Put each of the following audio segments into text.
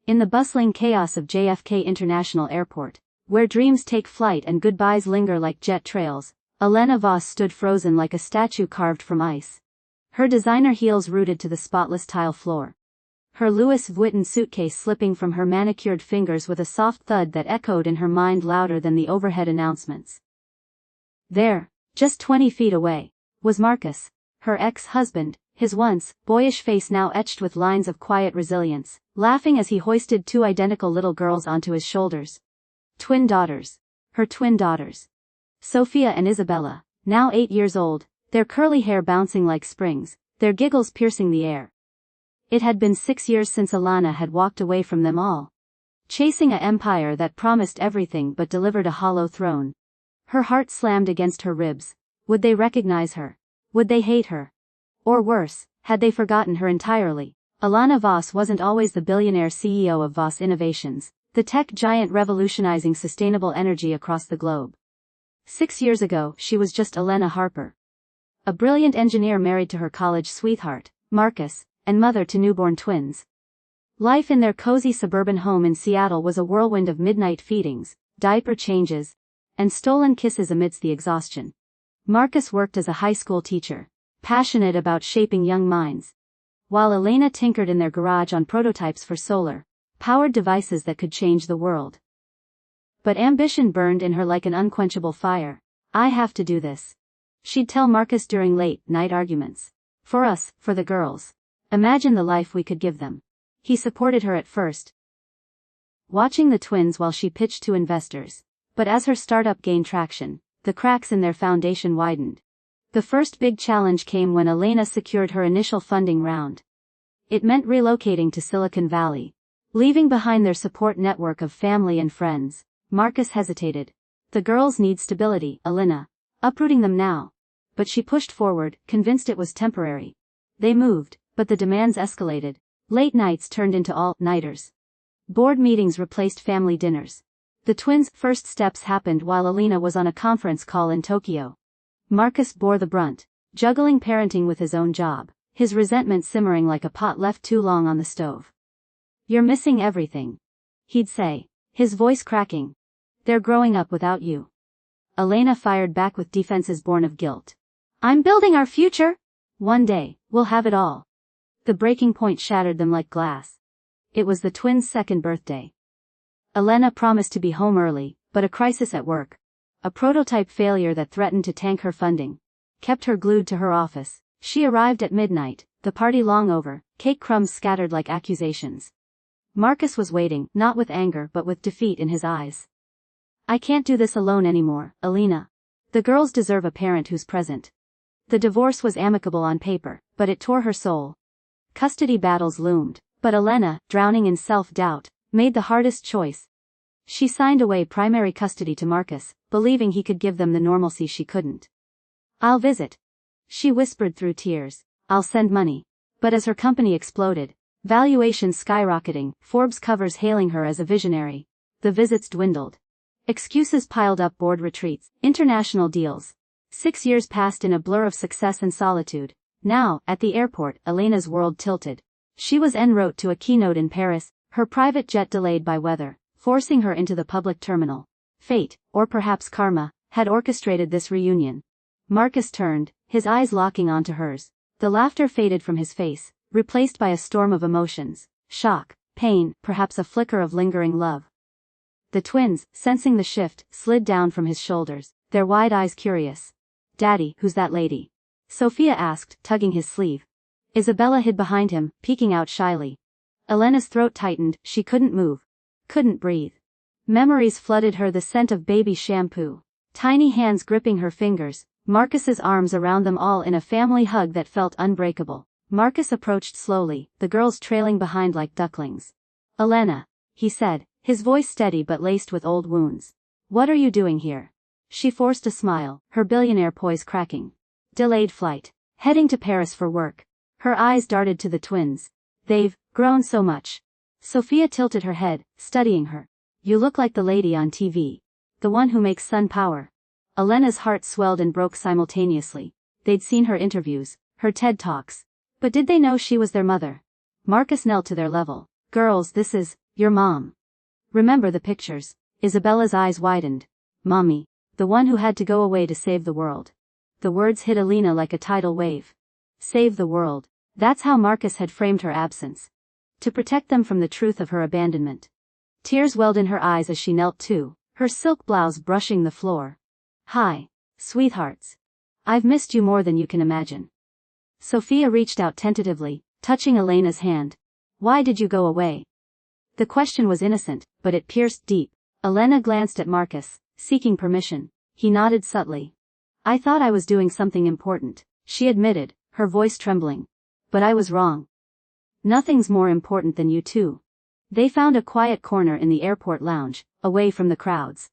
In the bustling chaos of JFK International Airport, where dreams take flight and goodbyes linger like jet trails, Elena Voss stood frozen like a statue carved from ice. Her designer heels rooted to the spotless tile floor. Her Louis Vuitton suitcase slipping from her manicured fingers with a soft thud that echoed in her mind louder than the overhead announcements. There, just 20 feet away, was Marcus, her ex-husband, his once boyish face now etched with lines of quiet resilience, laughing as he hoisted two identical little girls onto his shoulders. Twin daughters. Her twin daughters. Sophia and Isabella, now 8 years old, their curly hair bouncing like springs, their giggles piercing the air. It had been 6 years since Elena had walked away from them all. Chasing an empire that promised everything but delivered a hollow throne. Her heart slammed against her ribs. Would they recognize her? Would they hate her? Or worse, had they forgotten her entirely? Elena Voss wasn't always the billionaire CEO of Voss Innovations, the tech giant revolutionizing sustainable energy across the globe. 6 years ago, she was just Elena Harper. A brilliant engineer married to her college sweetheart, Marcus, and mother to newborn twins. Life in their cozy suburban home in Seattle was a whirlwind of midnight feedings, diaper changes, and stolen kisses amidst the exhaustion. Marcus worked as a high school teacher, passionate about shaping young minds, while Elena tinkered in their garage on prototypes for solar-powered devices that could change the world. But ambition burned in her like an unquenchable fire. I have to do this, she'd tell Marcus during late-night arguments. For us, for the girls. Imagine the life we could give them. He supported her at first, watching the twins while she pitched to investors. But as her startup gained traction, the cracks in their foundation widened. The first big challenge came when Elena secured her initial funding round. It meant relocating to Silicon Valley, leaving behind their support network of family and friends. Marcus hesitated. The girls need stability, Elena. Uprooting them now. But she pushed forward, convinced it was temporary. They moved, but the demands escalated. Late nights turned into all-nighters. Board meetings replaced family dinners. The twins' first steps happened while Elena was on a conference call in Tokyo. Marcus bore the brunt, juggling parenting with his own job, his resentment simmering like a pot left too long on the stove. "You're missing everything," he'd say, his voice cracking. "They're growing up without you." Elena fired back with defenses born of guilt. "I'm building our future. One day, we'll have it all." The breaking point shattered them like glass. It was the twins' second birthday. Elena promised to be home early, but a crisis at work, a prototype failure that threatened to tank her funding, kept her glued to her office. She arrived at midnight, the party long over, cake crumbs scattered like accusations. Marcus was waiting, not with anger but with defeat in his eyes. "I can't do this alone anymore, Elena. The girls deserve a parent who's present." The divorce was amicable on paper, but it tore her soul. Custody battles loomed, but Elena, drowning in self-doubt, made the hardest choice. She signed away primary custody to Marcus, believing he could give them the normalcy she couldn't. "I'll visit," she whispered through tears. "I'll send money." But as her company exploded, valuations skyrocketing, Forbes covers hailing her as a visionary, the visits dwindled. Excuses piled up: board retreats, international deals. 6 years passed in a blur of success and solitude. Now, at the airport, Elena's world tilted. She was en route to a keynote in Paris, her private jet delayed by weather, forcing her into the public terminal. Fate, or perhaps karma, had orchestrated this reunion. Marcus turned, his eyes locking onto hers. The laughter faded from his face, replaced by a storm of emotions. Shock, pain, perhaps a flicker of lingering love. The twins, sensing the shift, slid down from his shoulders, their wide eyes curious. "Daddy, who's that lady?" Sophia asked, tugging his sleeve. Isabella hid behind him, peeking out shyly. Elena's throat tightened, she couldn't move. Couldn't breathe. Memories flooded her, the scent of baby shampoo, tiny hands gripping her fingers, Marcus's arms around them, all in a family hug that felt unbreakable. Marcus approached slowly, the girls trailing behind like ducklings. "Elena," he said, his voice steady but laced with old wounds. "What are you doing here?" She forced a smile, her billionaire poise cracking. "Delayed flight. Heading to Paris for work." Her eyes darted to the twins. "They've grown so much." Sophia tilted her head, studying her. "You look like the lady on TV. The one who makes sun power." Elena's heart swelled and broke simultaneously. They'd seen her interviews, her TED Talks. But did they know she was their mother? Marcus knelt to their level. "Girls, this is Your mom. Remember the pictures? Isabella's eyes widened. Mommy. The one who had to go away to save the world. The words hit Elena like a tidal wave. Save the world. That's how Marcus had framed her absence. To protect them from the truth of her abandonment. Tears welled in her eyes as she knelt too, her silk blouse brushing the floor. Hi, sweethearts. I've missed you more than you can imagine. Sophia reached out tentatively, touching Elena's hand. Why did you go away? The question was innocent, but it pierced deep. Elena glanced at Marcus, seeking permission. He nodded subtly. I thought I was doing something important, she admitted, her voice trembling. But I was wrong. Nothing's more important than you two. They found a quiet corner in the airport lounge, away from the crowds.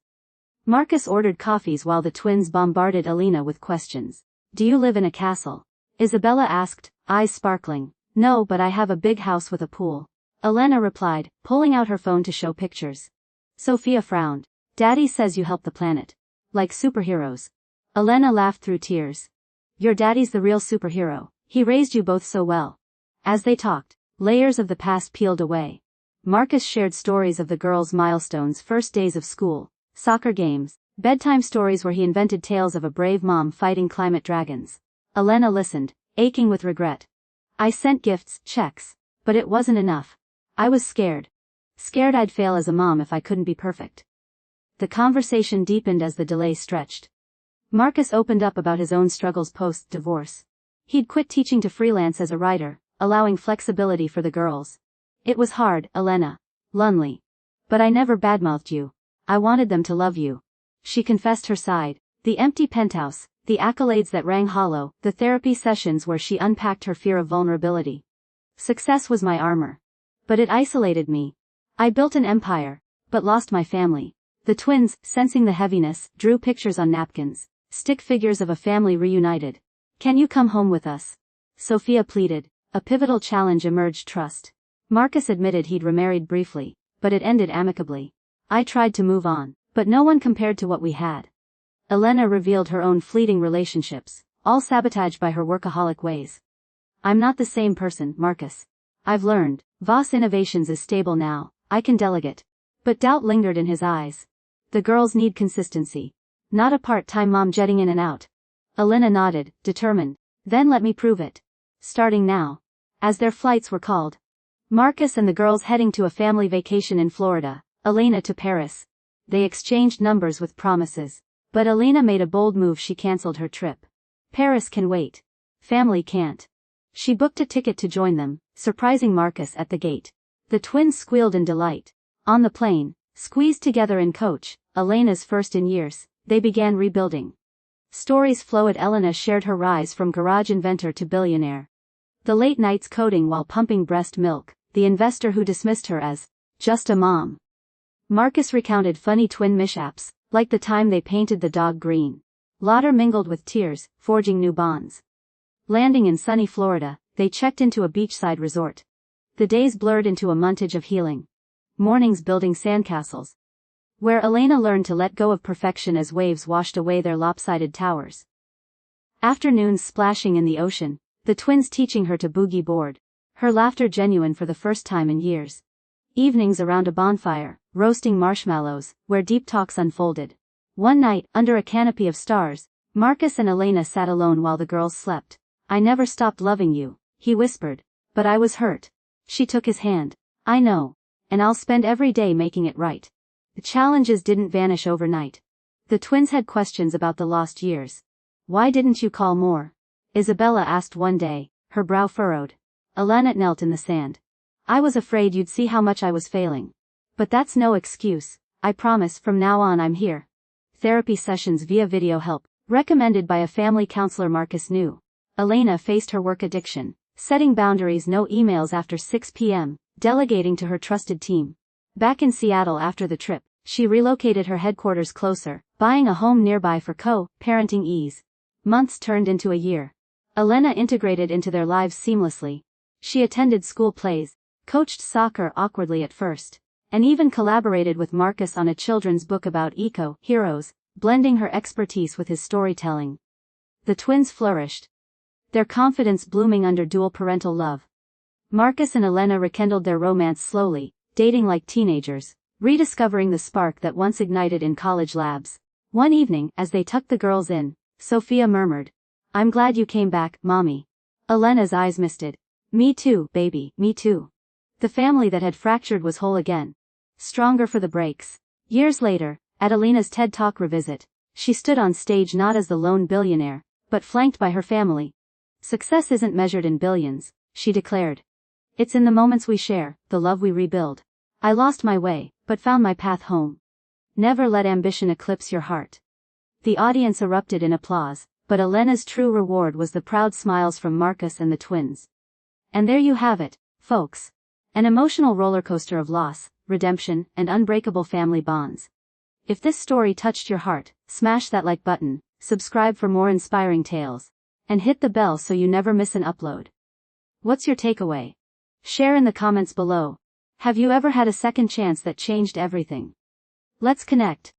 Marcus ordered coffees while the twins bombarded Elena with questions. Do you live in a castle? Isabella asked, eyes sparkling. No, but I have a big house with a pool. Elena replied, pulling out her phone to show pictures. Sophia frowned. Daddy says you help the planet. Like superheroes. Elena laughed through tears. Your daddy's the real superhero. He raised you both so well. As they talked, layers of the past peeled away. Marcus shared stories of the girls' milestones, first days of school, soccer games, bedtime stories where he invented tales of a brave mom fighting climate dragons. Elena listened, aching with regret. I sent gifts, checks. But it wasn't enough. I was scared. Scared I'd fail as a mom if I couldn't be perfect. The conversation deepened as the delay stretched. Marcus opened up about his own struggles post-divorce. He'd quit teaching to freelance as a writer, allowing flexibility for the girls. It was hard, Elena. Lonely. But I never badmouthed you. I wanted them to love you. She confessed her side. The empty penthouse, the accolades that rang hollow, the therapy sessions where she unpacked her fear of vulnerability. Success was my armor. But it isolated me. I built an empire, but lost my family. The twins, sensing the heaviness, drew pictures on napkins, stick figures of a family reunited. Can you come home with us? Sophia pleaded. A pivotal challenge emerged. Trust. Marcus admitted he'd remarried briefly, but it ended amicably. I tried to move on, but no one compared to what we had. Elena revealed her own fleeting relationships, all sabotaged by her workaholic ways. I'm not the same person, Marcus. I've learned. Voss Innovations is stable now, I can delegate. But doubt lingered in his eyes. The girls need consistency. Not a part-time mom jetting in and out. Elena nodded, determined. Then let me prove it. Starting now. As their flights were called. Marcus and the girls heading to a family vacation in Florida, Elena to Paris. They exchanged numbers with promises. But Elena made a bold move. She cancelled her trip. Paris can wait. Family can't. She booked a ticket to join them, surprising Marcus at the gate. The twins squealed in delight. On the plane, squeezed together in coach, Elena's first in years, they began rebuilding. Stories flowed. Elena shared her rise from garage inventor to billionaire. The late nights coding while pumping breast milk, the investor who dismissed her as just a mom. Marcus recounted funny twin mishaps, like the time they painted the dog green. Laughter mingled with tears, forging new bonds. Landing in sunny Florida, they checked into a beachside resort. The days blurred into a montage of healing. Mornings building sandcastles. Where Elena learned to let go of perfection as waves washed away their lopsided towers. Afternoons splashing in the ocean, the twins teaching her to boogie board. Her laughter genuine for the first time in years. Evenings around a bonfire, roasting marshmallows, where deep talks unfolded. One night, under a canopy of stars, Marcus and Elena sat alone while the girls slept. I never stopped loving you, he whispered. But I was hurt. She took his hand. I know. And I'll spend every day making it right. The challenges didn't vanish overnight. The twins had questions about the lost years. Why didn't you call more? Isabella asked one day, her brow furrowed. Elena knelt in the sand. I was afraid you'd see how much I was failing. But that's no excuse. I promise from now on I'm here. Therapy sessions via video help, recommended by a family counselor. Marcus knew. Elena faced her work addiction, setting boundaries: no emails after 6 p.m., delegating to her trusted team. Back in Seattle after the trip, she relocated her headquarters closer, buying a home nearby for co-parenting ease. Months turned into a year. Elena integrated into their lives seamlessly. She attended school plays, coached soccer awkwardly at first, and even collaborated with Marcus on a children's book about eco-heroes, blending her expertise with his storytelling. The twins flourished. Their confidence blooming under dual parental love. Marcus and Elena rekindled their romance slowly, dating like teenagers, rediscovering the spark that once ignited in college labs. One evening, as they tucked the girls in, Sophia murmured, "I'm glad you came back, Mommy." Elena's eyes misted. "Me too, baby, me too." The family that had fractured was whole again. Stronger for the breaks. Years later, at Elena's TED Talk revisit, she stood on stage not as the lone billionaire, but flanked by her family. "Success isn't measured in billions," she declared. "It's in the moments we share, the love we rebuild. I lost my way, but found my path home." Never let ambition eclipse your heart. The audience erupted in applause, but Elena's true reward was the proud smiles from Marcus and the twins. And there you have it, folks. An emotional rollercoaster of loss, redemption, and unbreakable family bonds. If this story touched your heart, smash that like button, subscribe for more inspiring tales, and hit the bell so you never miss an upload. What's your takeaway? Share in the comments below. Have you ever had a second chance that changed everything? Let's connect.